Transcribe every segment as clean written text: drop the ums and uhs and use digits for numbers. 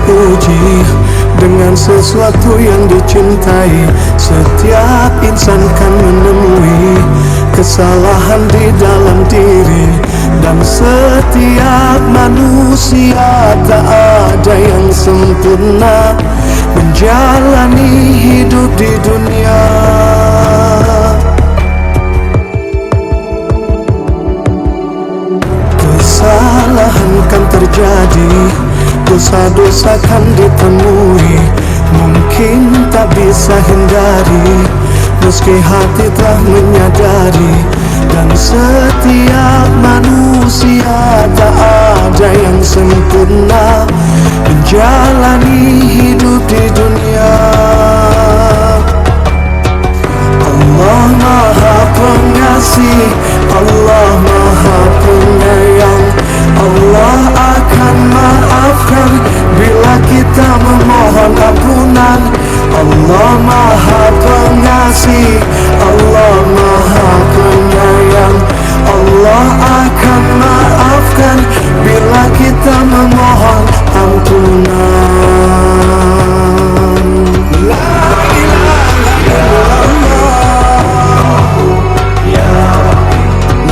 diuji dengan sesuatu yang dicintai. Setiap insan kan menemui kesalahan di dalam diri, dan setiap manusia tak ada yang sempurna menjalani hidup di dunia. Kesalahan kan terjadi, dosa-dosa kan ditemui, mungkin tak bisa hindari meski hati telah menyadari. Dan setiap manusia tak ada yang sempurna menjalani hidup di dunia. Allah Maha Pengasih, Allah Maha Penyayang, Allah akan maafkan bila kita memohon ampunan. Allah Maha Pengasih, Allah Maha Penyayang, Allah akan maafkan bila kita memohon ampunan. La ilaha illallah, ya Rabbi.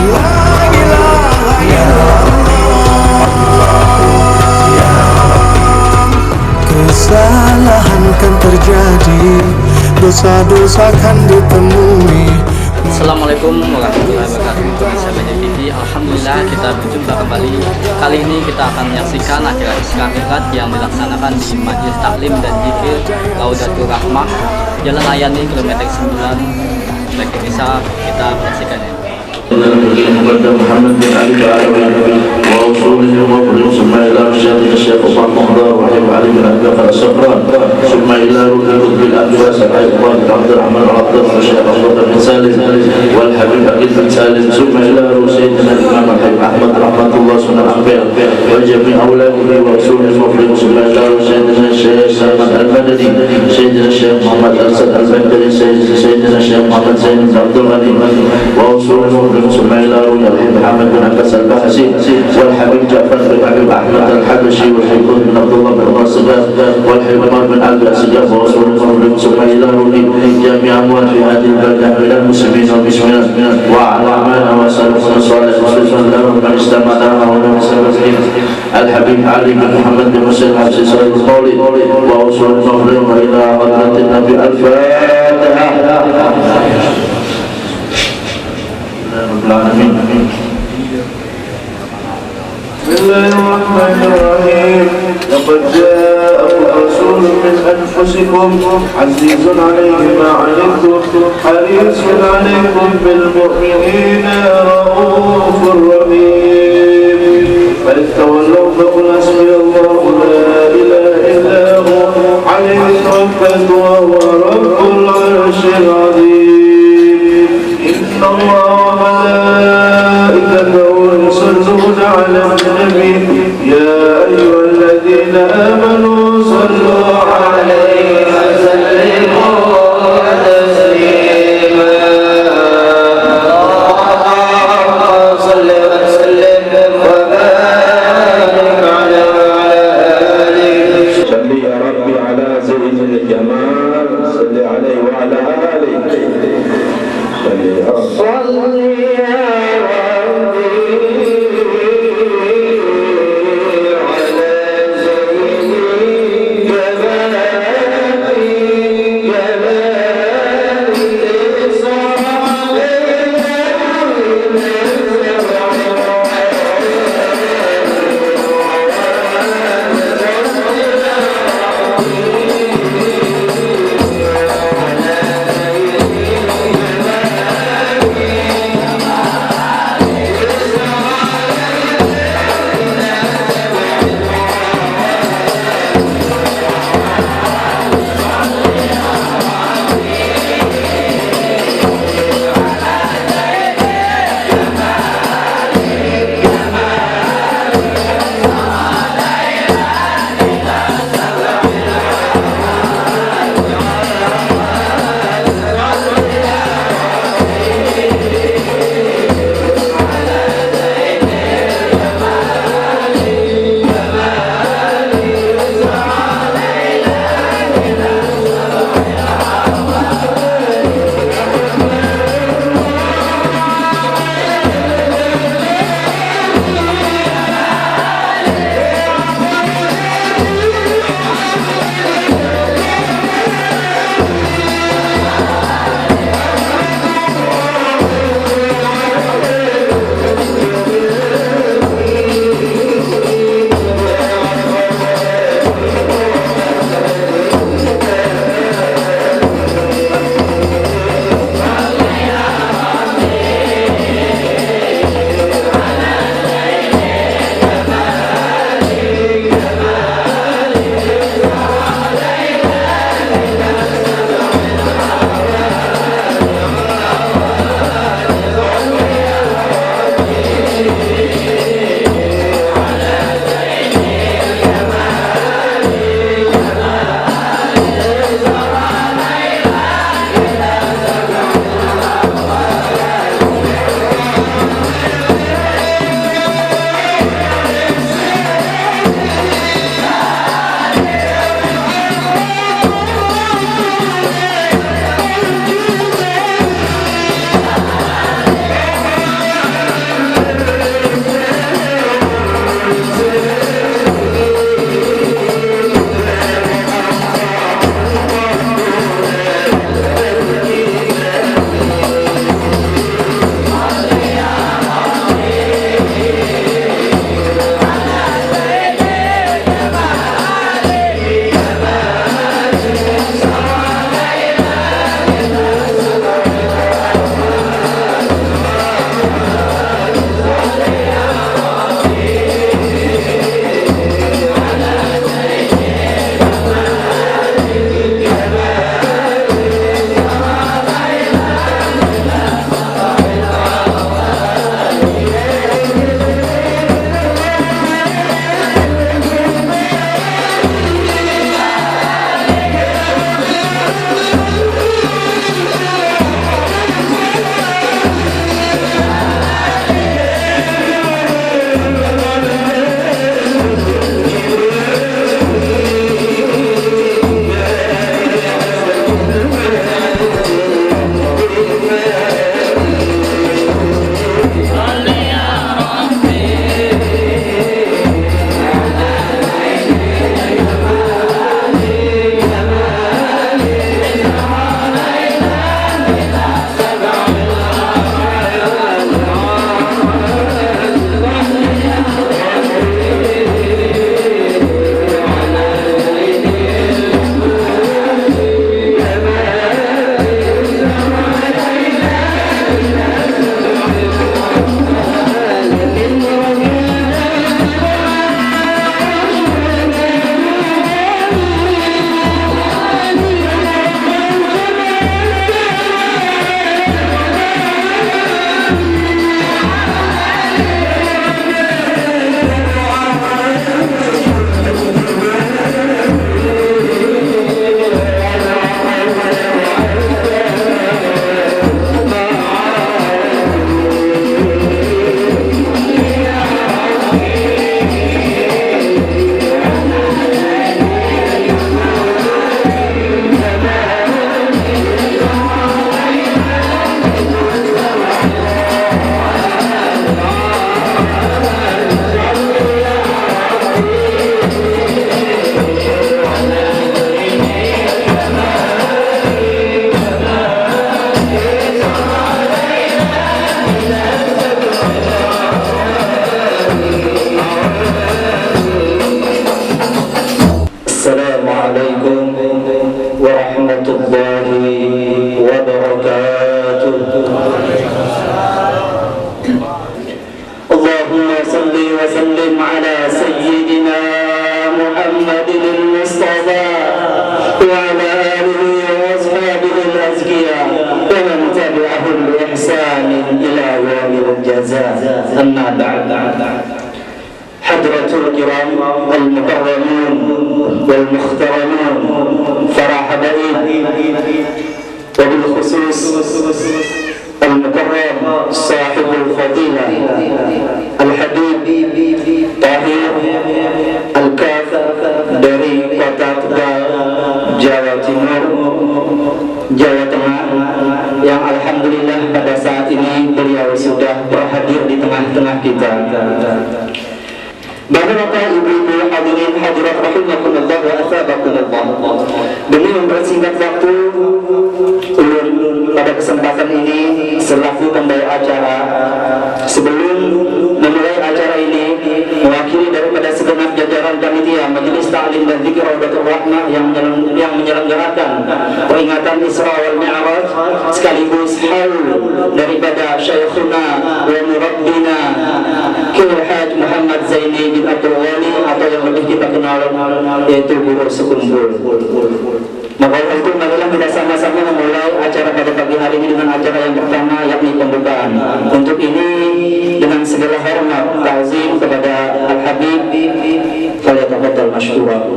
La ilaha illallah, ya Rabbi. Kesalahan kan terjadi, dosa-dosa kan ditemui. Assalamualaikum warahmatullahi wabarakatuh. Pemirsa Banyak TV, alhamdulillah kita berjumpa kembali. Kali ini kita akan menyaksikan acara Isra Mi'raj yang dilaksanakan di Majelis Taklim dan Zikir Raudatul Rahmah, Jalan Ayani kilometer 9. Baik pemirsa, kita menyaksikannya. محمد بن علي ورسوله ومخرج ثم الى رشاد الشيخ محمد وحيد علي بن ابي بكر الصفران ثم الى ركن الانفاس الايضان عبد الرحمن العطاس الشيخ عبد بن سالم والحبيب اكيد بن سالم ثم الى سيدنا الامام الحبيب احمد رحمه الله سنه الانبياء وجميع اولاده ورسوله المخرج ثم الى سيدنا الشيخ سلمان المدني سيدنا الشيخ محمد الاسد البكري سيدنا الشيخ محمد زين بن عبد الغني ورسوله ثم إلى روي محمد بن عباس البحسي والحبيب جعفر بن حبيب أحمد الحبشي والحبيب بن عبد الله بن الصقر والحبيب بن أبي الصقر ورسول الله ثم إلى روي جميع أموال في هذه البلدة من المسلمين والمسلمات وعلى أعمالنا وسلفنا الصالح وسلفنا لهم من استمع لنا ولم يستمع الحبيب علي بن محمد بن مسلم حفص صلى القولي ورسول الله وإلى حضرة النبي الفاتحة. العالمين. بسم الله الرحمن الرحيم. لقد جاءكم رسول من أنفسكم عزيز عليه ما عنتم حريص عليكم بالمؤمنين رؤوف رحيم. فإن تولوا فقل حسبي الله لا إله إلا هو عليه توكلت وهو رب العرش العظيم. إن الله وملائكته يصلون على النبي يا أيها الذين آمنوا صلوا عليه وسلموا تسليما. اللهم صل وسلم وبارك على آله. صل يا ربي على سيد الجمال، صل عليه وعلى آله. صل يا ربي عليكم ورحمة الله وبركاته. اللهم صل وسلم على سيدنا محمد المصطفى وعلى آله وأصحابه الأزكياء ومن تبعهم بإحسان إلى يوم الجزاء. أما بعد، حضرة الكرام المكرمون والمحترمون، فرحبين، وبالخصوص المكرم صاحب الفضيلة الحبيب Tahir Al-Kaf dari Kota Tegal, Jawa Timur, Jawa Tengah, yang alhamdulillah pada saat ini beliau sudah berhadir di tengah-tengah kita. Bapak-bapak, ibu-ibu, hadirin hadirat rahimakumullah wa athabakumullah. Demi mempersingkat waktu, pada kesempatan ini selaku pembawa acara, sebelum memulai acara ini, mewakili daripada segenap jajaran panitia Majelis Ta'lim dan Dzikir Raudatul Rahmah yang menyelenggarakan peringatan Isra wal Mi'raj, sekaligus haul daripada Syekhuna wa Murabbina Kiai Haji Muhammad Zaini bin Abdul Ghani, atau yang lebih kita kenal yaitu Guru Sekumpul. Maka itu marilah kita sama-sama memulai acara pada pagi hari ini dengan acara yang pertama, yakni pembukaan. Untuk ini dengan segala hormat ta'zim kepada Al-Habib, falyatafaddal mashkura.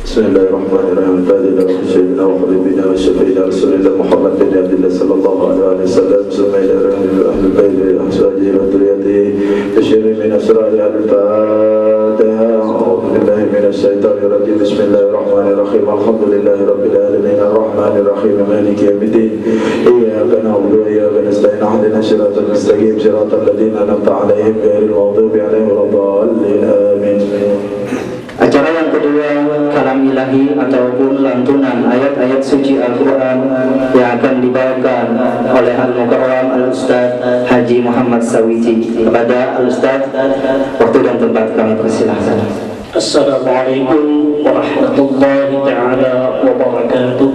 Bismillahirrahmanirrahim. Fadilatu Sayyidina wa Habibina wa Syafi'ina Rasulullah Muhammad bin Abdullah sallallahu alaihi wasallam. Bismillahirrahmanirrahim. Ahlul bait wa azwajihi wa dhurriyyatihi tasyri min asrar al-Fatiha. A'udzu billahi minasy syaithanir rajim. Bismillahirrahmanirrahim. Alhamdulillahi rabbil alamin arrahmanir rahim maliki yaumiddin. Iyyaka na'budu wa iyyaka nasta'in. Ihdinas siratal mustaqim siratal ladzina an'amta 'alaihim ghairil maghdubi 'alaihim waladdallin. Amin. Acara yang kedua, kalam ilahi ataupun lantunan ayat-ayat suci Al-Quran yang akan dibawakan oleh Al-Mukarram Al-Ustaz Haji Muhammad Sawiti. Kepada Al-Ustaz, waktu dan tempat kami persilahkan. Assalamualaikum warahmatullahi ta'ala wabarakatuh.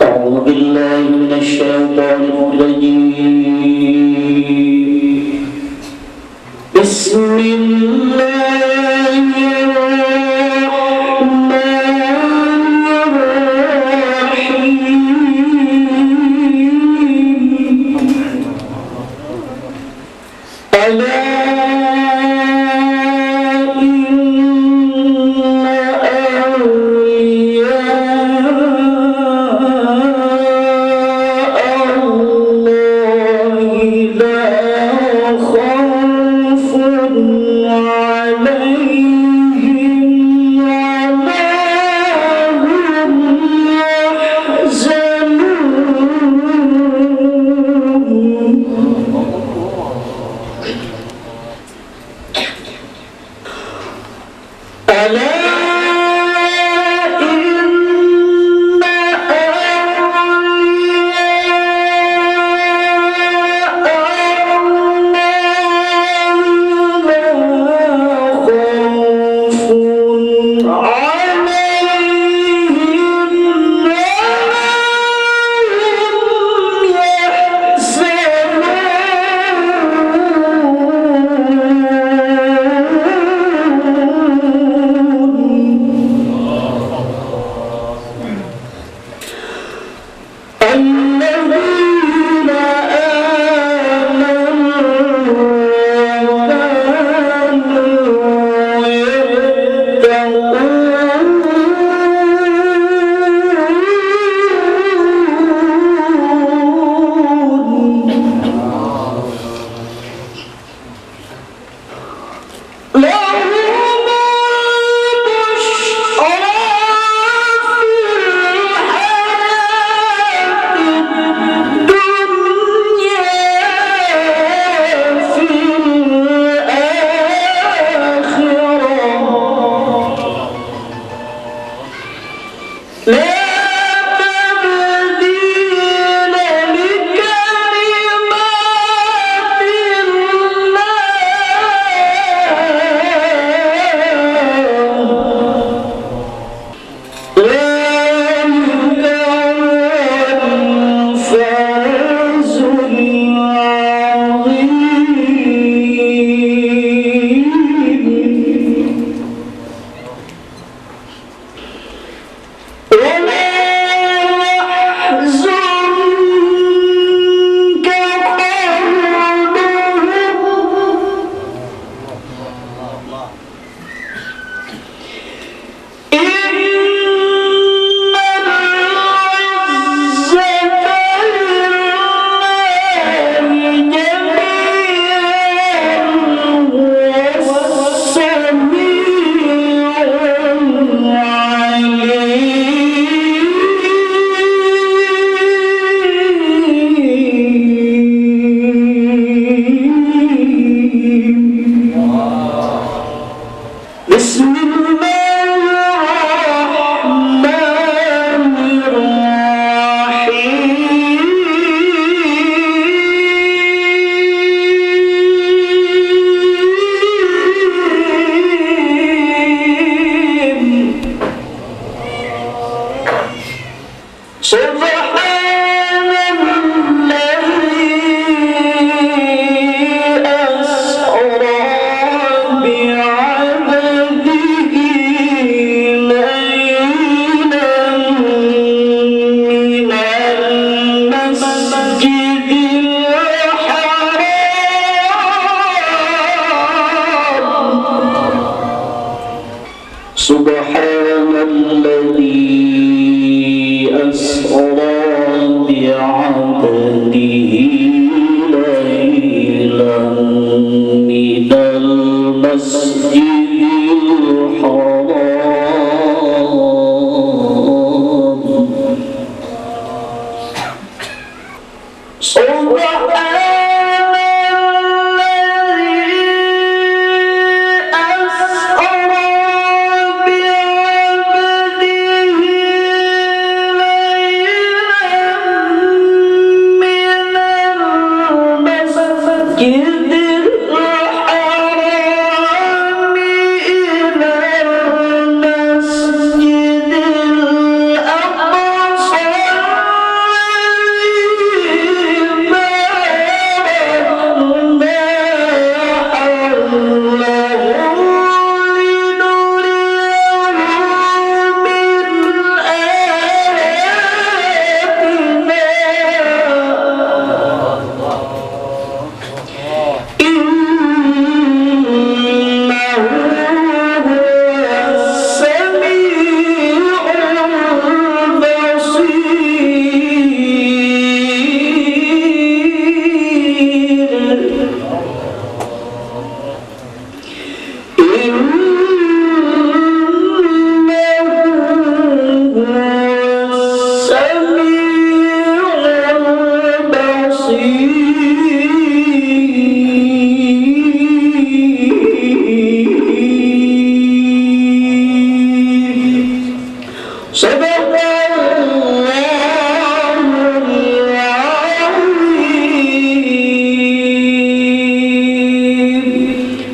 A'udzu billahi minasy syaithanir rajim.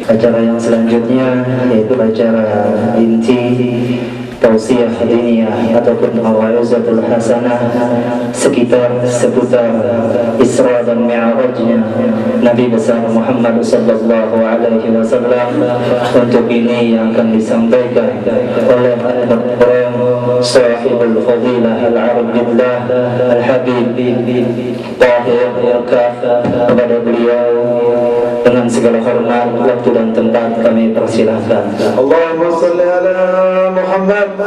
Acara yang selanjutnya yaitu acara inti tausiah diniyah ataupun mawaizatul hasanah seputar Isra dan Mi'rajnya Nabi besar Muhammad sallallahu alaihi wasallam. Untuk ini yang akan disampaikan oleh sahibul fadilah al-arab billah al-habib Tahir Yakaf. Kepada beliau dengan segala hormat, waktu dan tempat kami persilahkan. Allahumma salli ala Muhammad.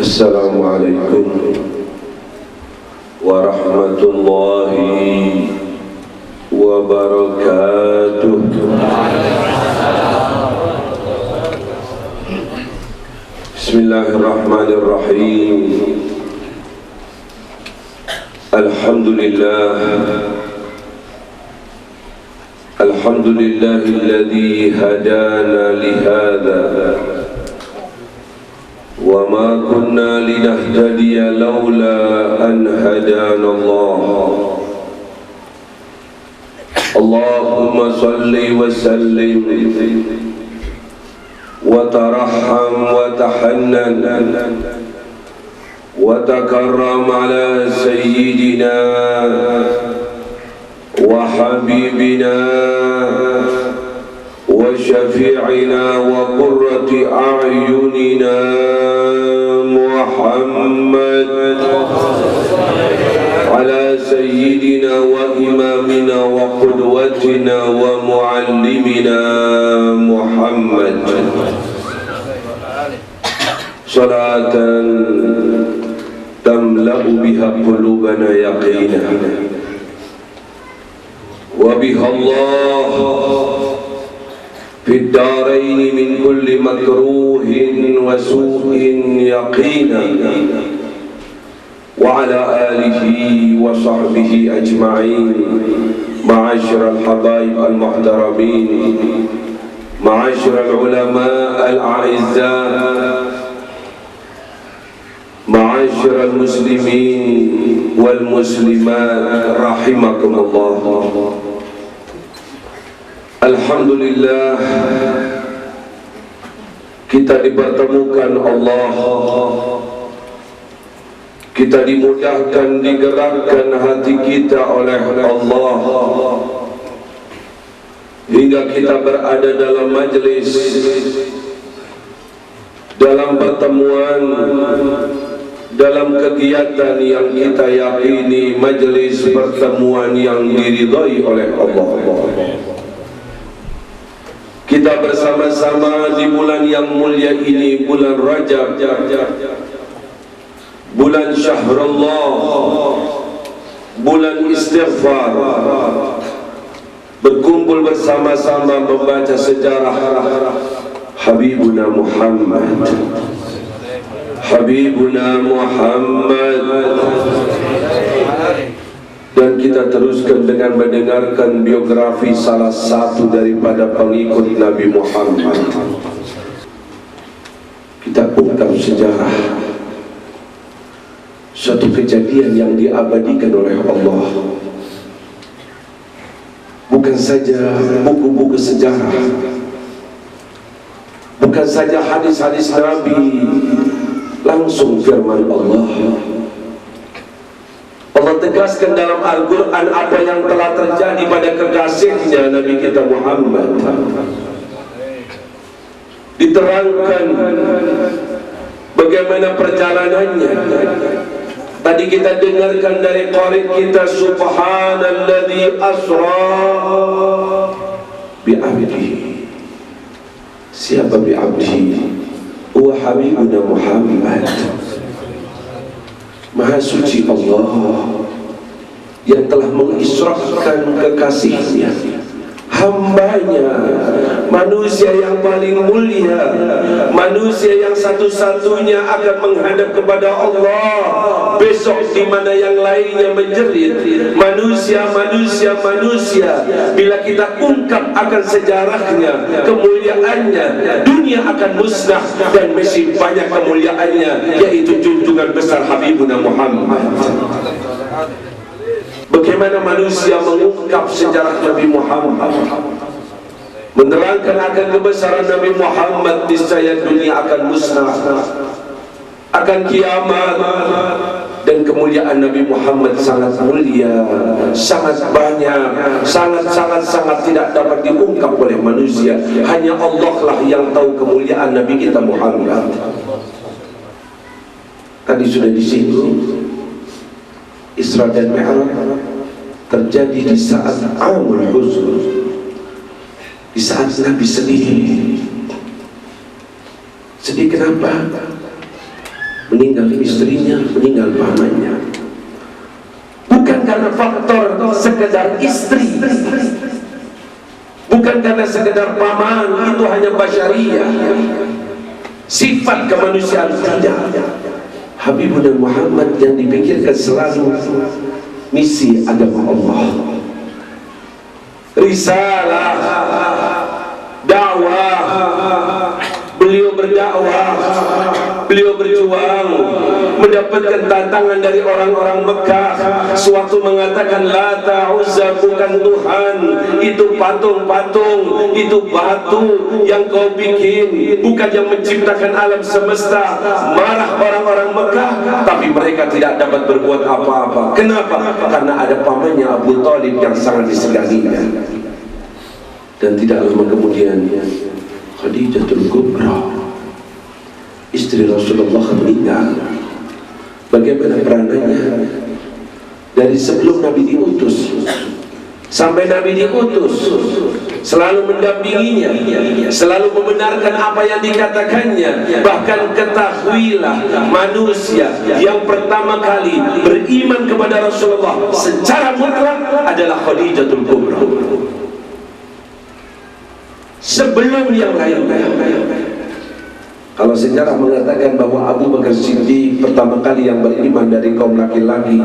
Assalamualaikum warahmatullahi wabarakatuh. Bismillahirrahmanirrahim. Alhamdulillahilladzi hadana lihada wa ma kunna linahtadiya laula an hadana Allah. Allahumma salli wa sallim wa tarahham wa tahannan wa takarram ala sayyidina wa habibina wa syafi'ina wa qurrati a'yunina Muhammad ala sayyidina wa imamina wa qudwatina wa muallimina Muhammad salatan tamla'u biha qulubana yaqina wa biha Allah fi ad-darain min kulli makruhin wa su'in yaqina wa ala alihi wa sahbihi ajma'in معاشر الحبايب المحترمين، معاشر العلماء الأعزاء، معاشر المسلمين والمسلمات رحمكم الله. Alhamdulillah, kita dipertemukan Allah, kita dimudahkan, digerakkan hati kita oleh Allah, hingga kita berada dalam majlis, dalam pertemuan, dalam kegiatan yang kita yakini majlis pertemuan yang diridhai oleh Allah. Kita bersama-sama di bulan yang mulia ini, bulan Rajab, bulan Syahrullah, bulan istighfar, berkumpul bersama-sama membaca sejarah Habibuna Muhammad, Habibuna Muhammad. Dan kita teruskan dengan mendengarkan biografi salah satu daripada pengikut Nabi Muhammad. Kita ungkap sejarah suatu kejadian yang diabadikan oleh Allah. Bukan saja buku-buku sejarah, bukan saja hadis-hadis Nabi, langsung firman Allah. Allah tegaskan dalam Al-Quran apa yang telah terjadi pada kekasihnya Nabi kita Muhammad. Diterangkan bagaimana perjalanannya. Tadi kita dengarkan dari qari kita, Subhanalladzi asra bi'abdihi. Siapa bi'abdihi? Wa Habibuna Muhammad. Maha suci Allah yang telah mengisrakan kekasihnya, hambanya, manusia yang paling mulia, manusia yang satu-satunya akan menghadap kepada Allah besok, di mana yang lainnya menjerit. Manusia bila kita ungkap akan sejarahnya, kemuliaannya, dunia akan musnah dan masih banyak kemuliaannya, yaitu junjungan besar Habibuna Muhammad. Bagaimana manusia mengungkap sejarah Nabi Muhammad, menerangkan akan kebesaran Nabi Muhammad, niscaya dunia akan musnah, akan kiamat. Dan kemuliaan Nabi Muhammad sangat mulia, sangat banyak, sangat tidak dapat diungkap oleh manusia. Hanya Allah lah yang tahu kemuliaan Nabi kita Muhammad. Tadi sudah disinggung, Isra dan Mi'raj terjadi di saat Amul Huzn, di saat Nabi sedih. Sedih kenapa? Meninggal istrinya, meninggal pamannya. Bukan karena faktor sekedar istri, bukan karena sekedar paman, itu hanya basyariyah, sifat kemanusiaan. Tidak. Habibuna Muhammad yang dipikirkan selalu misi agama Allah, risalah, dakwah. Beliau berdakwah, beliau berjuang, mendapatkan tantangan dari orang-orang Mekah. Suatu mengatakan Lata, Uzza bukan Tuhan, itu patung-patung, itu batu yang kau bikin, bukan yang menciptakan alam semesta. Marah orang-orang Mekah, tapi mereka tidak dapat berbuat apa-apa. Kenapa? Karena ada pamannya Abu Thalib yang sangat disegani. Dan tidak lama kemudian Khadijatul Kubra, istri Rasulullah, meninggal. Bagaimana peranannya? Dari sebelum Nabi diutus sampai Nabi diutus, selalu mendampinginya, selalu membenarkan apa yang dikatakannya. Bahkan ketahuilah, manusia yang pertama kali beriman kepada Rasulullah secara mutlak adalah Khadijatul Kubra, sebelum yang lain. Kalau sejarah mengatakan bahwa Abu Bakar Siddiq pertama kali yang beriman dari kaum laki-laki,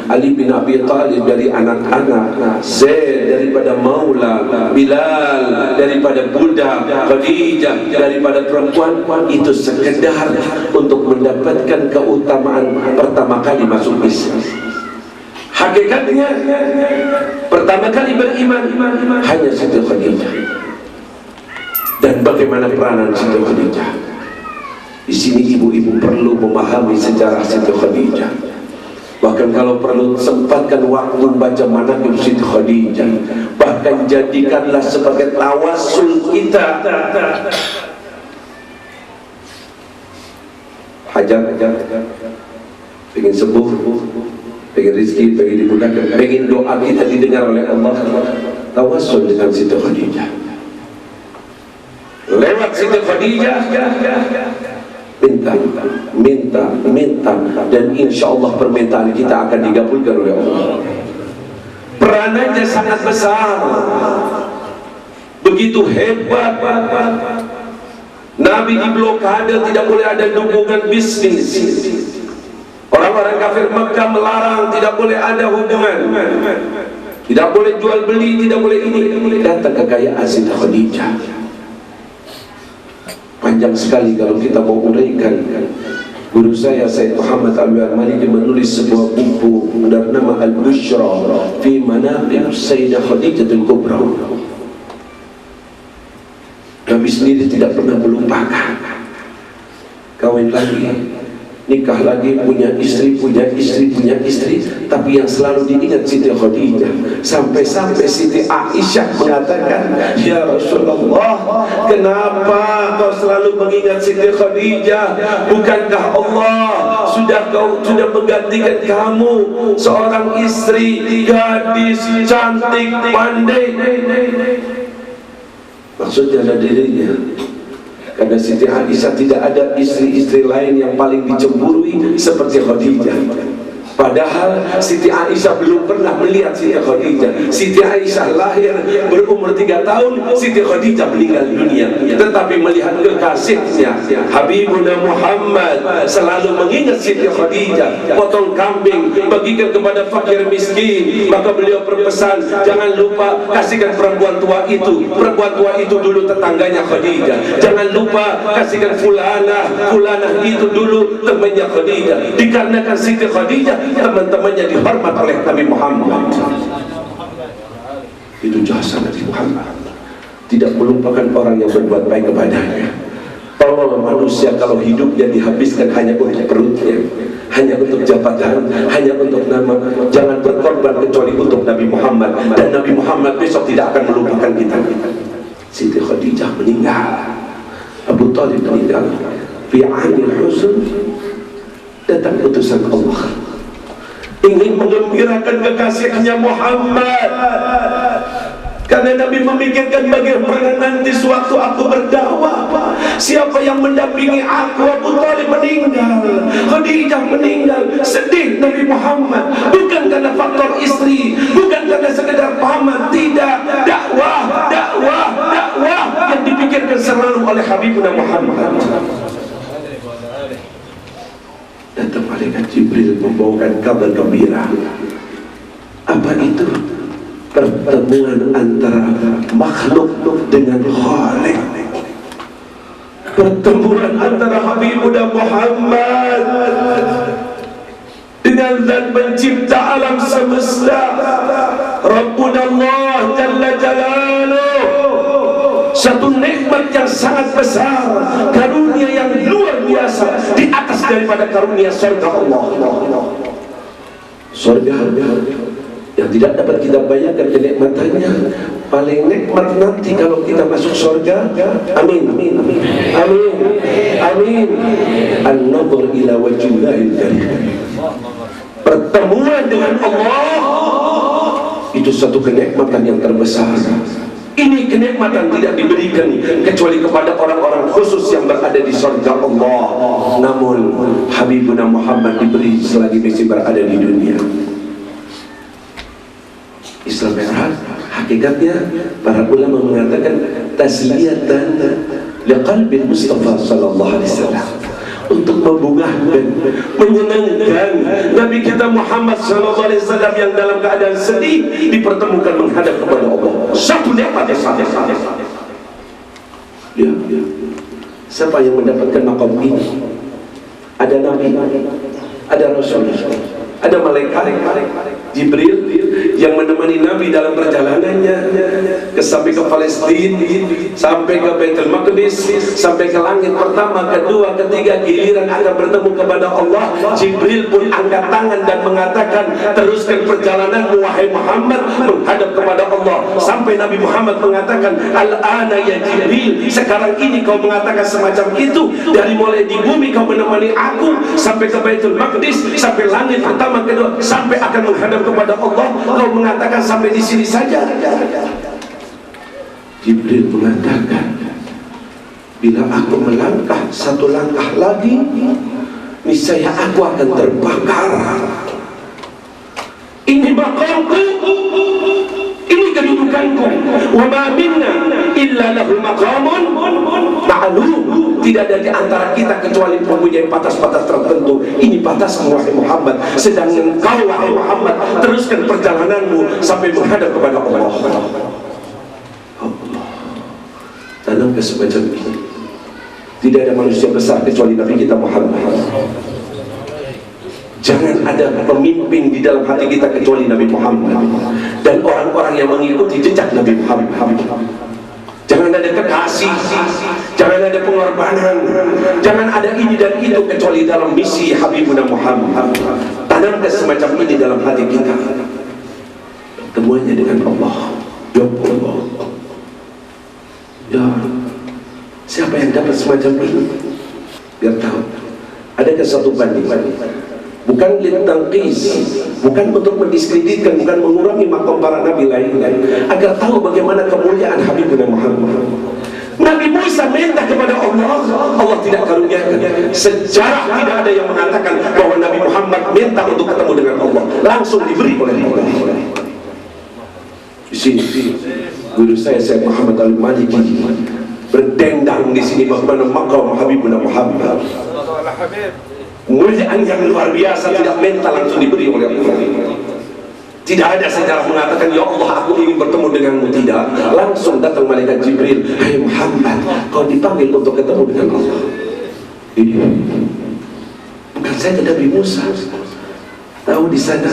Ali bin Abi Thalib dari anak-anak, Zaid daripada maula, Bilal daripada budak, Khadijah daripada perempuan, itu sekedar untuk mendapatkan keutamaan pertama kali masuk Islam. Hakikatnya pertama kali beriman hanya Siti Khadijah. Dan bagaimana peranan Siti Khadijah? Di sini ibu-ibu perlu memahami sejarah Siti Khadijah. Bahkan kalau perlu sempatkan waktu baca manaqib Siti Khadijah. Bahkan jadikanlah sebagai tawassul kita. Hajat, pengen sembuh, pengen rezeki, pengen dimudahkan, pengen doa kita didengar oleh Allah. Tawassul dengan Siti Khadijah. Lewat Siti Khadijah minta dan insya Allah permintaan kita akan digabulkan oleh Allah. Peranannya sangat besar, begitu hebat. Nabi di blokade, tidak boleh ada hubungan bisnis. Orang-orang kafir Mekah melarang, tidak boleh ada hubungan, tidak boleh jual beli, tidak boleh ini. Datang kekayaan Siti Khadijah. Panjang sekali kalau kita mau uraikan. Guru saya Said Muhammad Al-Maliki menulis sebuah buku bernama Al-Bushra fi Manaqib Sayyidah Khadijah Al-Kubra. Nabi sendiri tidak pernah melupakan. Kawin lagi, nikah lagi, punya istri, tapi yang selalu diingat Siti Khadijah. Sampai-sampai Siti Aisyah mengatakan, ya Rasulullah, kenapa kau selalu mengingat Siti Khadijah? Bukankah Allah sudah menggantikan kamu seorang istri, gadis, cantik, pandai? Maksudnya ada dirinya. Karena Siti Aisyah tidak ada istri-istri lain yang paling dicemburui seperti Khadijah. Padahal Siti Aisyah belum pernah melihat Siti Khadijah. Siti Aisyah lahir berumur 3 tahun, Siti Khadijah meninggal dunia. Tetapi melihat kekasihnya Habibuna Muhammad selalu mengingat Siti Khadijah, potong kambing bagikan kepada fakir miskin. Maka beliau berpesan, jangan lupa kasihkan perempuan tua itu. Perempuan tua itu dulu tetangganya Khadijah. Jangan lupa kasihkan fulanah itu dulu temannya Khadijah. Dikarenakan Siti Khadijah teman-temannya dihormat oleh Nabi Muhammad. Itu jasa Nabi Muhammad, tidak melupakan orang yang berbuat baik kepadanya. Tolong manusia kalau hidupnya dihabiskan hanya untuk perutnya, hanya untuk jabatan, hanya untuk nama, jangan berkorban kecuali untuk Nabi Muhammad. Dan Nabi Muhammad besok tidak akan melupakan kita. Siti Khadijah meninggal, Abu Thalib meninggal. Fi anil huzn datang utusan Allah ingin menggembirakan kekasihnya Muhammad. Karena Nabi memikirkan bagaimana nanti sewaktu aku berdakwah, siapa yang mendampingi aku? Abu Thalib meninggal, Khadijah meninggal. Sedih Nabi Muhammad, bukan karena faktor istri, bukan karena sekedar paman, tidak. Dakwah yang dipikirkan selalu oleh Habibuna Muhammad. Datang malaikat Jibril membawakan kabar gembira. Apa itu? Pertemuan antara makhluk dengan Khalik. Pertemuan antara Habibuna Muhammad dengan Zat pencipta alam semesta, Rabbuna Allah Jalla Jalaluh. Satu nikmat yang sangat besar, karunia yang luar biasa, di atas daripada karunia surga Allah. Surga yang tidak dapat kita bayangkan kenikmatannya. Paling nikmat nanti kalau kita masuk surga. Amin, amin, amin, amin, amin. An-nadhr ila wajhillahil karim. Pertemuan dengan Allah itu satu kenikmatan yang terbesar. Ini kenikmatan tidak diberikan kecuali kepada orang-orang khusus yang berada di surga Allah. Namun Habibuna Muhammad diberi selagi masih berada di dunia. Islam merah, hakikatnya para ulama mengatakan tasliyatan liqalbi Mustafa sallallahu alaihi wasallam, untuk membungahkan, menyenangkan Nabi kita Muhammad sallallahu alaihi wasallam yang dalam keadaan sedih dipertemukan menghadap kepada Allah. Satu nikmat ya. Siapa yang mendapatkan maqam ini? Ada Nabi, ada Rasul, ada malaikat Jibril yang menemani Nabi dalam perjalanannya sampai ke Palestina, sampai ke Baitul Maqdis, sampai ke langit pertama, kedua, ketiga, giliran akan bertemu kepada Allah. Jibril pun angkat tangan dan mengatakan, teruskan perjalananmu wahai Muhammad menghadap kepada Allah. Sampai Nabi Muhammad mengatakan, al-ana ya Jibril, sekarang ini kau mengatakan semacam itu. Dari mulai di bumi kau menemani aku sampai ke Baitul Maqdis, sampai langit pertama, kedua, sampai akan menghadap kepada Allah, kau mengatakan sampai di sini saja. Jibril mengatakan, bila aku melangkah satu langkah lagi, niscaya aku akan terbakar. Ini maqamku, ini kedudukanku. Wa ma minna illa lahu maqamun ma'lum. Tidak ada di antara kita kecuali mempunyai batas-batas tertentu. Ini batas wahai Muhammad. Sedangkan kau wahai Muhammad, teruskan perjalananmu sampai menghadap kepada Allah. Tanam ke semacam ini. Tidak ada manusia besar kecuali Nabi kita Muhammad. Jangan ada pemimpin di dalam hati kita kecuali Nabi Muhammad dan orang-orang yang mengikuti jejak Nabi Muhammad. Jangan ada kekasih, jangan ada pengorbanan, jangan ada ini dan itu kecuali dalam misi Habibuna Muhammad. Tanamkan semacam ini dalam hati kita. Temuannya dengan Allah. Ya Allah. Ya, siapa yang dapat semacam ini? Biar tahu. Adakah satu banding? Bukan litangqis, bukan untuk mendiskreditkan, bukan mengurangi makam para nabi lain, agar tahu bagaimana kemuliaan Habibuna Muhammad. Nabi Musa minta kepada Allah, Allah tidak karuniakan. Sejarah tidak ada yang mengatakan bahwa Nabi Muhammad minta untuk ketemu dengan Allah, langsung diberi oleh Allah. Di sini guru saya Syekh Muhammad Al-Maliki berdendang di sini bagaimana makam Habibuna Muhammad. Kemuliaan yang luar biasa tidak mental langsung diberi oleh Allah. Tidak ada sejarah mengatakan, ya Allah aku ingin bertemu denganmu. Tidak, langsung datang malaikat Jibril, hai Muhammad, kau dipanggil untuk ketemu dengan Allah. Ini bukan saja Nabi Musa tahu di sana.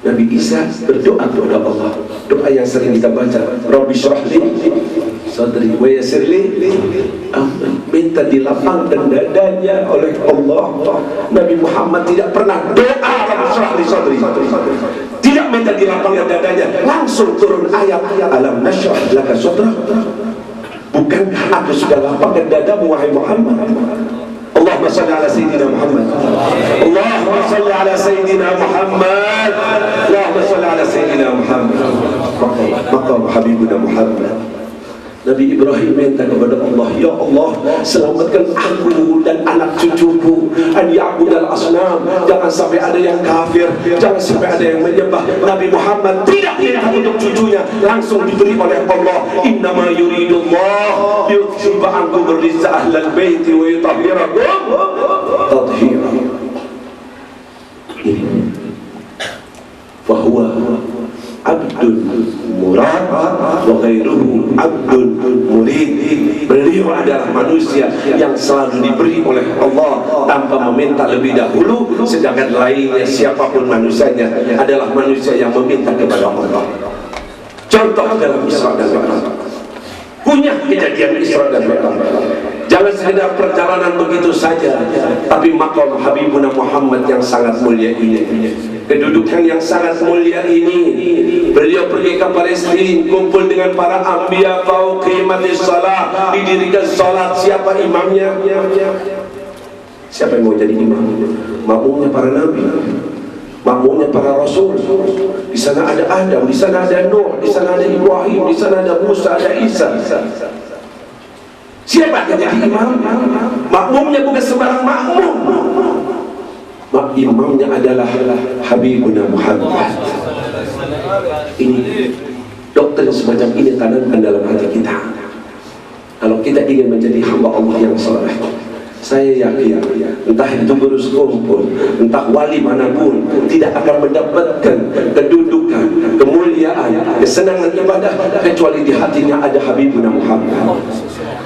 Nabi Isa berdoa kepada Allah, doa yang sering kita baca, Rabbi syrah li sadri wa yassir li amri, minta dilapangkan dadanya oleh Allah. Nabi Muhammad tidak pernah doa Rabbi syrah li sadri, tidak minta dilapangkan dadanya, langsung turun ayat alam nashrah laka sadrak. Bukankah aku sudah lapangkan dadamu wahai Muhammad? Allahumma salli ala Sayyidina Muhammad. Allahumma salli ala Sayyidina Muhammad. Allahumma salli ala Sayyidina Muhammad. Maqam Habibuna Muhammad. Nabi Ibrahim minta kepada Allah, ya Allah selamatkan aku dan anak cucuku an ya'budal asnam. Jangan sampai ada yang kafir, jangan sampai ada yang menyembah. Nabi Muhammad tidak minta untuk cucunya, langsung diberi oleh Allah. Innama yuridullah yudhiba ankum rizza ahlal baiti wa yutahhirakum tathhira. Fahuwa abdul murad wa ghairuhu abdul murid. Beliau adalah manusia yang selalu diberi oleh Allah tanpa meminta lebih dahulu, sedangkan lainnya siapapun manusianya adalah manusia yang meminta kepada Allah. Contoh dalam Isra dan Mi'raj, punya kejadian Isra dan Mi'raj. Jangan sekedar perjalanan begitu saja, tapi maqam Habibuna Muhammad yang sangat mulia ini, kedudukan yang sangat mulia ini. Beliau pergi ke Palestina, kumpul dengan para anbiya, fauqimatis salat, didirikan salat. Siapa imamnya? Siapa yang mau jadi imam? Makmumnya para nabi, makmumnya para rasul. Di sana ada Adam, di sana ada Nuh, di sana ada Ibrahim, di sana ada Musa, ada Isa. Siapa yang jadi imam? Makmumnya bukan sembarang makmum. Imamnya adalah Habibuna Muhammad. Ini doktrin semacam ini tanamkan dalam hati kita. Kalau kita kita ingin menjadi hamba Allah yang saleh. Saya yakin entah itu guru pun, entah wali manapun tidak akan mendapatkan kedudukan, kemuliaan, kesenangan ibadah kecuali di hatinya ada Habibuna Muhammad.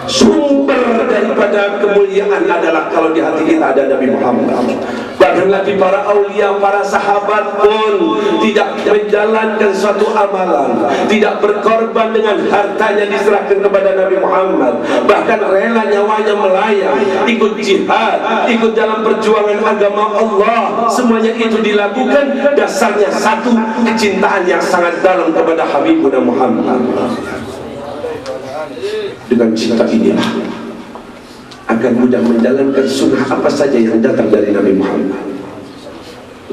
Sumber daripada kemuliaan adalah kalau di hati kita ada Nabi Muhammad. Bahkan lagi para aulia, para sahabat pun tidak menjalankan suatu amalan, tidak berkorban dengan hartanya diserahkan kepada Nabi Muhammad, bahkan rela nyawanya melayang, ikut jihad, ikut dalam perjuangan agama Allah. Semuanya itu dilakukan dasarnya satu, kecintaan yang sangat dalam kepada Habibuna Muhammad. Dengan cinta inilah akan mudah menjalankan sunnah apa saja yang datang dari Nabi Muhammad.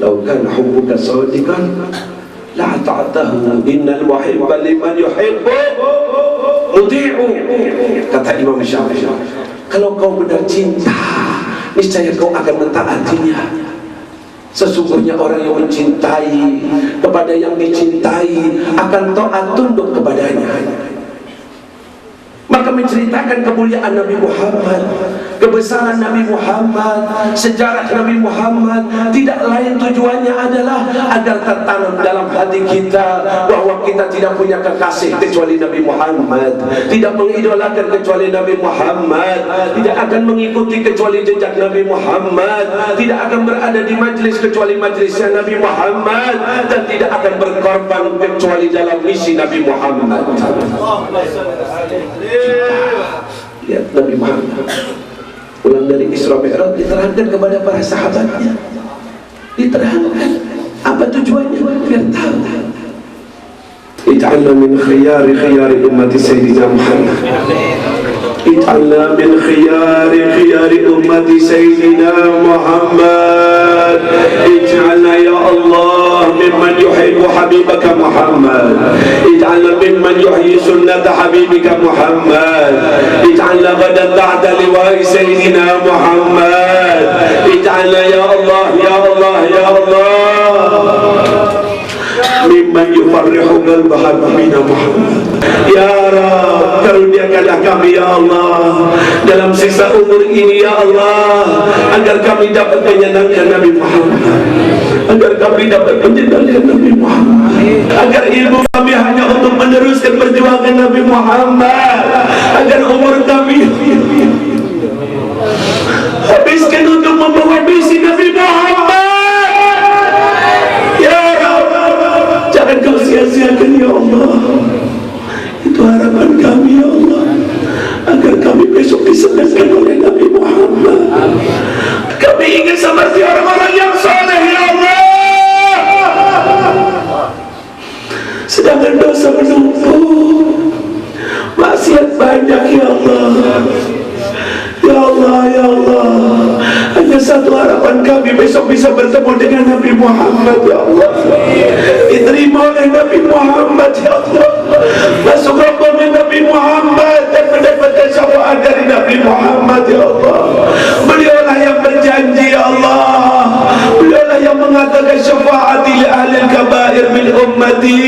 Lau kana hubbuka shadiqan la ta'tahu innal muhibba liman yuhibbu muti'u. Kata Imam Syafi'i, kalau kau benar cinta, niscaya kau akan mentaatinya. Sesungguhnya orang yang mencintai kepada yang dicintai akan taat tunduk kepadanya. Maka menceritakan kemuliaan Nabi Muhammad, kebesaran Nabi Muhammad, sejarah Nabi Muhammad, tidak lain tujuannya adalah agar tertanam dalam hati kita bahwa kita tidak punya kekasih kecuali Nabi Muhammad, tidak mengidolakan kecuali Nabi Muhammad, tidak akan mengikuti kecuali jejak Nabi Muhammad, tidak akan berada di majlis kecuali majlisnya Nabi Muhammad, dan tidak akan berkorban kecuali dalam misi Nabi Muhammad. Lihat Nabi Muhammad pulang dari Isra Mi'raj, diterangkan kepada para sahabatnya, diterangkan apa tujuannya biar tahu. Ij'alna min khiyari ummati Sayyidina Muhammad. Ij'alna min khiyari ummati Sayyidina Muhammad. Ij'alna ya Allah mimman yuhibbu habibaka Muhammad. Ij'alna mimman yuhyi sunnata habibika Muhammad. Ij'alna gadan ta'da liwa'i Sayyidina Muhammad. Ij'alna ya Allah, ya Allah, ya Allah mimman yufarrihu qalba habibina Muhammad. Ya Rabb, karuniakanlah kami ya Allah dalam sisa umur ini ya Allah, agar kami dapat menyenangkan Nabi Muhammad, agar kami dapat menyenangkan Nabi Muhammad, agar ilmu kami hanya untuk meneruskan perjuangan Nabi Muhammad, agar umur kami habiskan untuk membawa misi Nabi Muhammad. Jangan kau sia-siakan ya Allah. Itu harapan kami ya Allah, agar kami besok disenangkan oleh Nabi Muhammad. Kami ingin seperti orang-orang yang saleh ya Allah. Sedangkan dosa menumpuk, maksiat banyak ya Allah. Ya Allah, ya Allah, hanya satu harapan kami besok bisa bertemu dengan Nabi Muhammad ya Allah. Diterima oleh Nabi Muhammad ya Allah, masuk rombongan Nabi Muhammad dan mendapatkan syafaat dari Nabi Muhammad ya Allah. Beliaulah yang berjanji ya Allah, beliaulah yang mengatakan syafaati li ahli kabair min ummati,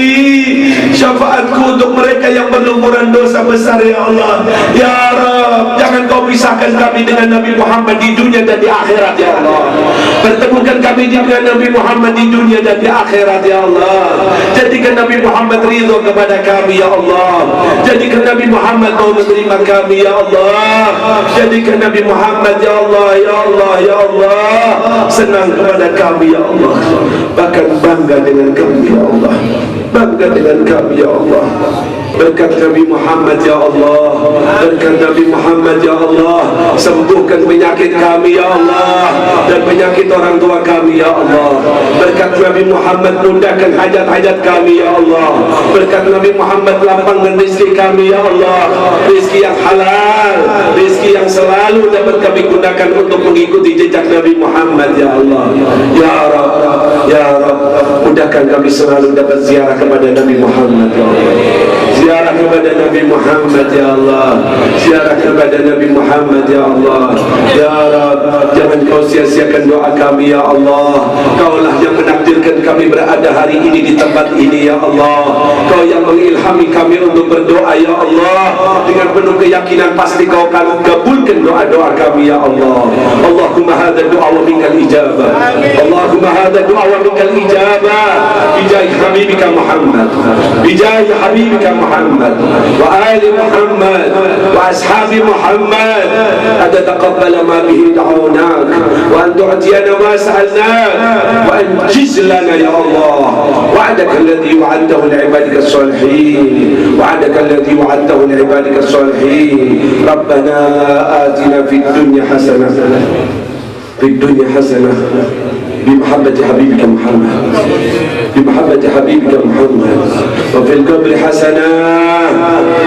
syafaatku untuk mereka yang berlumuran dosa besar ya Allah. Ya Rabb, jangan kau pisahkan kami dengan Nabi Muhammad di dunia dan di akhirat ya Allah. Pertemukan kami dengan Nabi Muhammad di dunia dan di akhirat ya Allah. Jadikan Nabi Muhammad ridho kepada kami ya Allah. Jadikan Nabi Muhammad mau menerima kami ya Allah. Jadikan Nabi Muhammad ya Allah, ya Allah, ya Allah senang kepada kami ya Allah. Bahkan bangga dengan kami ya Allah, bangga dengan kami ya Allah. Berkat Nabi Muhammad ya Allah, berkat Nabi Muhammad ya Allah, sembuhkan penyakit kami ya Allah, dan penyakit orang tua kami ya Allah. Berkat Nabi Muhammad mudahkan hajat-hajat kami ya Allah. Berkat Nabi Muhammad lapangkan rezeki kami ya Allah, rezeki yang halal, rezeki yang selalu dapat kami gunakan untuk mengikuti jejak Nabi Muhammad ya Allah. Ya Rabb, ya Rabb, mudahkan kami selalu dapat ziarah kepada Nabi Muhammad ya Allah. Ziarah kepada Nabi Muhammad ya Allah, ziarah kepada Nabi Muhammad ya Allah. Ya Rabb, jangan kau sia-siakan doa kami ya Allah. Kaulah yang menakdirkan takdirkan kami berada hari ini di tempat ini ya Allah. Kau yang mengilhami kami untuk berdoa ya Allah. Dengan penuh keyakinan pasti kau akan kabulkan doa-doa kami ya Allah. Allahumma hadha du'a wa minkal ijabah. Allahumma hadha du'a wa minkal ijabah. Bijai habibika Muhammad, bijai habibika Muhammad wa ali Muhammad wa ashabi Muhammad. Ada taqabbala ma bihi da'unak wa an tu'tiyana ma sa'alnak wa anjiz lana ya Allah wa'adaka alladhi wa'adtahu li'ibadika as-salihin wa'adaka alladhi wa'adtahu li'ibadika as-salihin. Rabbana atina fid dunya hasanah fid dunya hasanah بمحبة حبيبك محمد بمحبة حبيبك محمد وفي القبر حسنة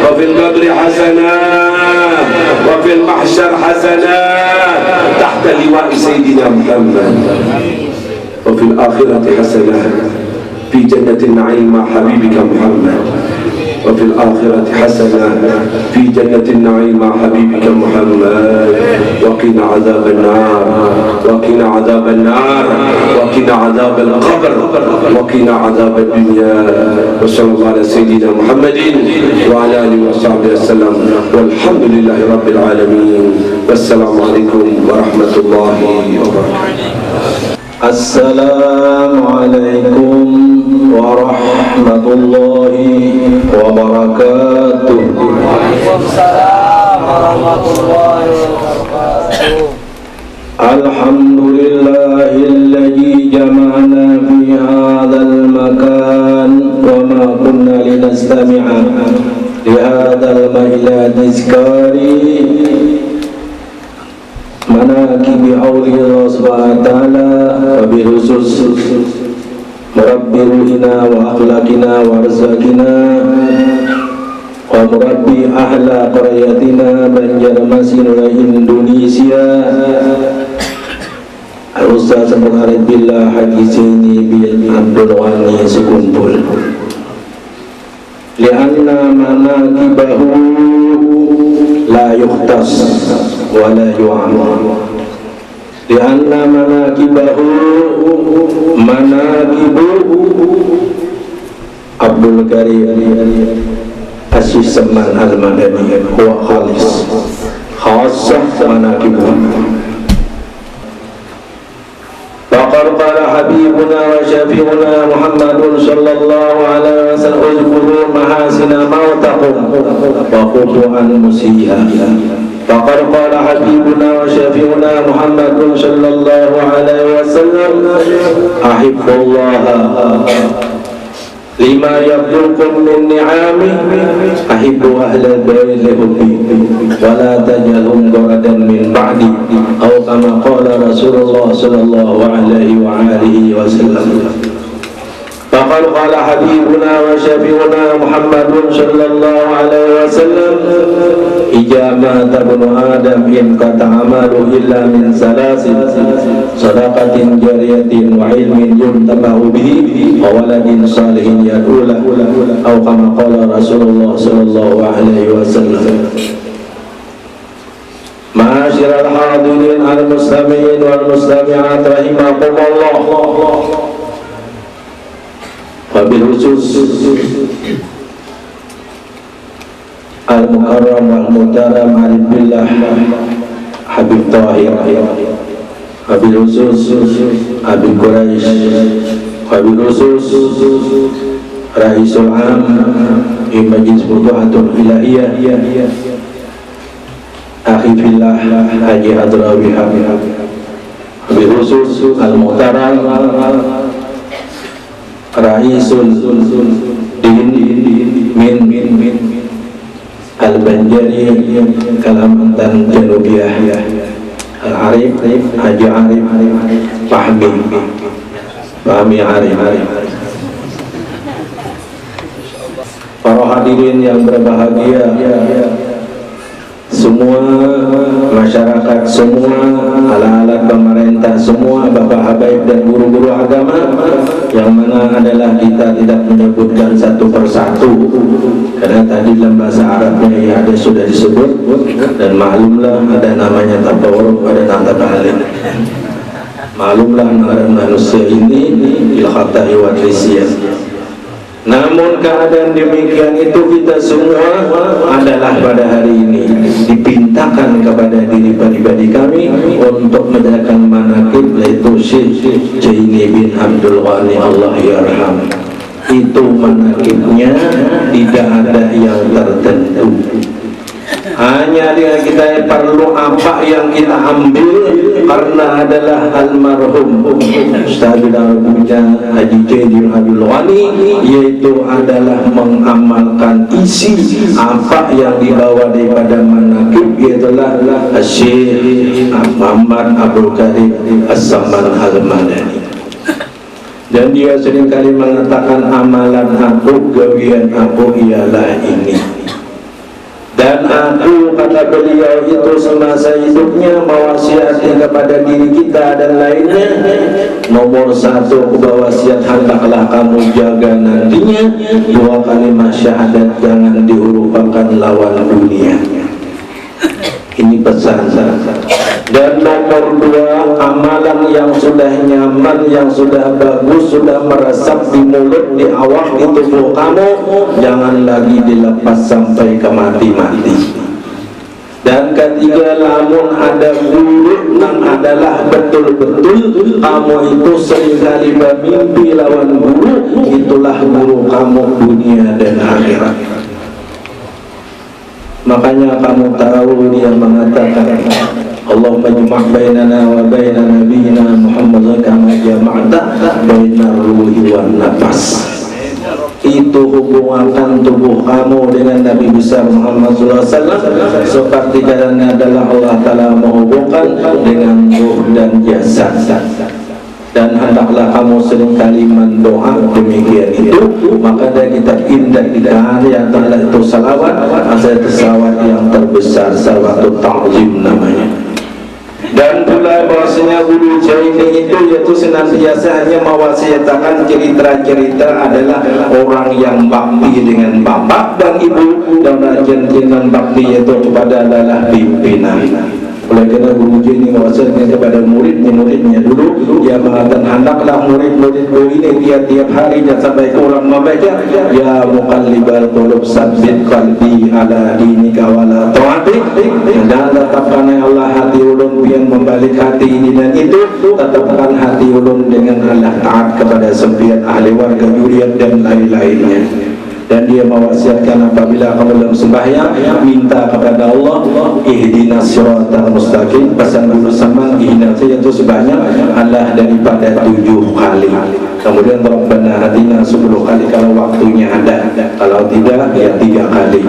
وفي القبر حسنة وفي المحشر حسنة تحت لواء سيدنا محمد وفي الآخرة حسنة في جنة النعيم مع حبيبك محمد وفي الآخرة حسنة في جنة النعيم مع حبيبك محمد وقنا عذاب النار وقنا عذاب النار وقنا عذاب القبر وقنا عذاب الدنيا. وصلى الله على سيدنا محمد وعلى آله وصحبه وسلم والحمد لله رب العالمين والسلام عليكم ورحمة الله وبركاته. Assalamualaikum warahmatullahi wabarakatuh. Waalaikumsalam warahmatullahi wabarakatuh. Alhamdulillahilladzi jama'ana fi hadzal makan wa ma kunna linastami'a li hadzal majlis izkari manaqibi awliya subhanahu wa ta'ala wa bihusus murabbi ruhina wa akhlaqina wa rizqina wa murabbi ahla qaryatina Banjarmasin wa Indonesia Al-Ustaz Muhammad Billah Haji Zaini bin Abdul Ghani Sekumpul. Lianna manaqibahu la yukhtas wa la yu'am. Lianna manaqibahu manaqibu Abdul Karim Asyis Seman Al-Madani huwa khalis khassah manaqibu. Faqad qala habibuna wa syafi'una Muhammadun sallallahu alaihi wasallam uzkuru mahasina mautakum wa qutu'an musiha. Faqad qala habibuna wa syafi'una Muhammadun sallallahu alaihi wasallam ahibbullaha lima yabdukum min ni'ami ahibbu ahlal baiti hubbi wa la tajalhum qaradan min ba'di aw kama qala Rasulullah sallallahu alaihi wa alihi wasallam. Faqad qala habibuna wa syafi'una Muhammadun sallallahu alaihi wasallam ijama tabnu adam in qata amalu illa min salasin sadaqatin jariyatin wa ilmin yuntabahu bihi wa waladin salihin yad'u lahu aw kama qala Rasulullah sallallahu alaihi wasallam. Ma'asyiral hadirin al-mustami'in wal mustami'at rahimakumullah. Wabil khusus Al-Mukarram wal-Muhtaram Arif Billah Habib Tahir, wabil khusus Habib Quraisy, wabil khusus Raisul Am Majlis Futuhatul Ilahiyah Akhi Fillah Haji Hadrawi Habib, wabil khusus Al-Muhtaram Raisul Din min Al-Banjari Kalimantan Janubiyah Al-Arif Haji Arif Fahmi Arif. Para hadirin yang berbahagia, semua masyarakat, semua alat-alat pemerintah, semua bapak habaib dan guru-guru agama, yang mana adalah kita tidak menyebutkan satu persatu karena tadi dalam bahasa Arabnya ya ada sudah disebut, dan maklumlah ada namanya tabarruk, ada nama ta'lim. Malumlah manusia ini ilhatai wa risyan. Namun keadaan demikian itu kita semua adalah pada hari ini dipintakan kepada diri pribadi kami untuk menjalankan manaqib, yaitu Syekh Jaini bin Abdul Ghani Allah yarham. Itu manaqibnya tidak ada yang tertentu. Hanya dengan kita perlu apa yang kita ambil karena adalah almarhum Ustaz Haji Jaini bin Abdul Ghani, yaitu adalah mengamalkan isi apa yang dibawa daripada manaqib, yaitulah Syekh Muhammad Abdul Karim As-Samman Al-Madani. Dan dia seringkali mengatakan amalan aku, gawian aku ialah ini. Dan aku, kata beliau itu semasa hidupnya mewasiati kepada diri kita dan lainnya, nomor satu wasiat, hendaklah kamu jaga nantinya 2 kalimat syahadat, jangan dilupakan lawan dunia. Ini pesan. Dan nomor 2, amalan yang sudah nyaman, yang sudah bagus, sudah meresap di mulut, di awak, di tubuh kamu, jangan lagi dilepas sampai ke mati-mati. Dan ketiga, lamun ada buruk yang adalah betul-betul kamu itu seringkali bermimpi lawan buruk, itulah guru kamu dunia dan akhirat. Makanya kamu tahu dia mengatakan, Allahumma jma' bainana wa baina nabiyyina Muhammad kama jama'ta bainar ruhi wan nafas. Itu hubungkan tubuh kamu dengan Nabi besar Muhammad SAW seperti jalannya adalah Allah Ta'ala menghubungkan dengan ruh dan jasad. Dan hendaklah kamu seringkali mendoa demikian itu. Maka dari kita indah dikah yang telah itu salawat, ada salawat yang terbesar, salawatul ta'zim namanya. Dan pula bahasanya Guru Jaini itu yaitu senantiasa hanya mewasiatkan cerita-cerita adalah orang yang bakti dengan bapak dan ibu, dan rajin dengan bakti yaitu kepada adalah pimpinan. Oleh karena Guru Jaini mewasiatkan kepada murid-muridnya dulu, dia mengatakan hendaklah murid-muridku ini tiap-tiap harinya sampai kurang membaca, ya muqallibal qulub sabbit qalbi ala dinika wala ta'atik. Dan tetapkan Allah hati ulun yang membalik hati ini dan itu, tetapkan hati ulun dengan Allah taat kepada sembilan ahli warga juriat dan lain-lainnya. Dan dia mewasiatkan apabila kamu dalam sembahyang, minta kepada Allah ihdinas siratal mustaqim. Pesan dulu sama ihdinas itu sebanyak Allah daripada 7 kali. Kemudian Rabbana hadina 10 kali kalau waktunya ada, kalau tidak ya 3 kali.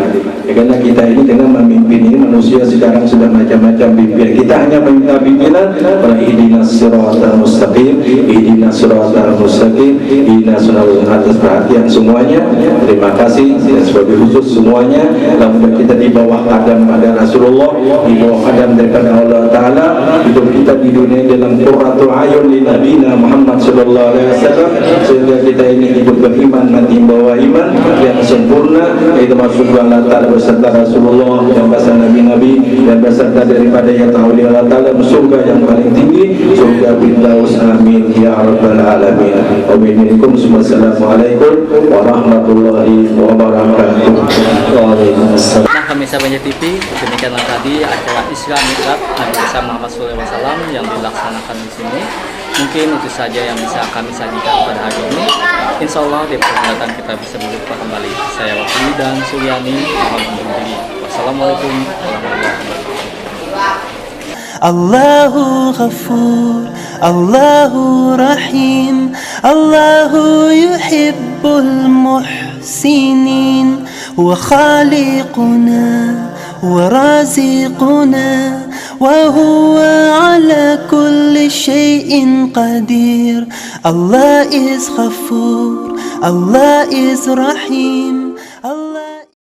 Ya, karena kita ini dengan memimpin ini manusia sekarang sudah macam-macam pimpinan. Kita hanya meminta pimpinan ihdinas siratal mustaqim, ihdinas siratal mustaqim, ihdinas siratal atas perhatian semuanya. Terima kasih dan sebagai khusus semuanya, alhamdulillah kita di bawah qadam pada Rasulullah, di bawah qadam daripada Allah Ta'ala. Hidup kita di dunia dalam qurratul ayun li nabiyina Muhammad sallallahu alaihi wasallam, sehingga kita ini hidup beriman mati bawa iman yang sempurna, yaitu maksud Allah Ta'ala beserta Rasulullah dan beserta Nabi-Nabi dan beserta daripada yang tahu Allah Ta'ala surga yang paling tinggi, surga Firdaus. Amin ya rabbal alamin. Wassalamualaikum warahmatullahi wabarakatuh. Nah, pemirsa Banjar TV, demikianlah tadi acara Isra Mi'raj Nabi besar Muhammad SAW yang dilaksanakan di sini. Mungkin itu saja yang bisa kami sajikan pada hari ini. Insya Allah di perjalanan kita bisa berjumpa kembali. Saya Wakili dan Suryani, mohon undur diri. Wassalamualaikum warahmatullahi wabarakatuh. Allahu Ghafur, Allahu Rahim, Allahu yuhibbul muhsinin, wa khaliquna wa raziquna, wa huwa ala kulli shay'in qadir. Allah is Ghafur, Allah is Rahim.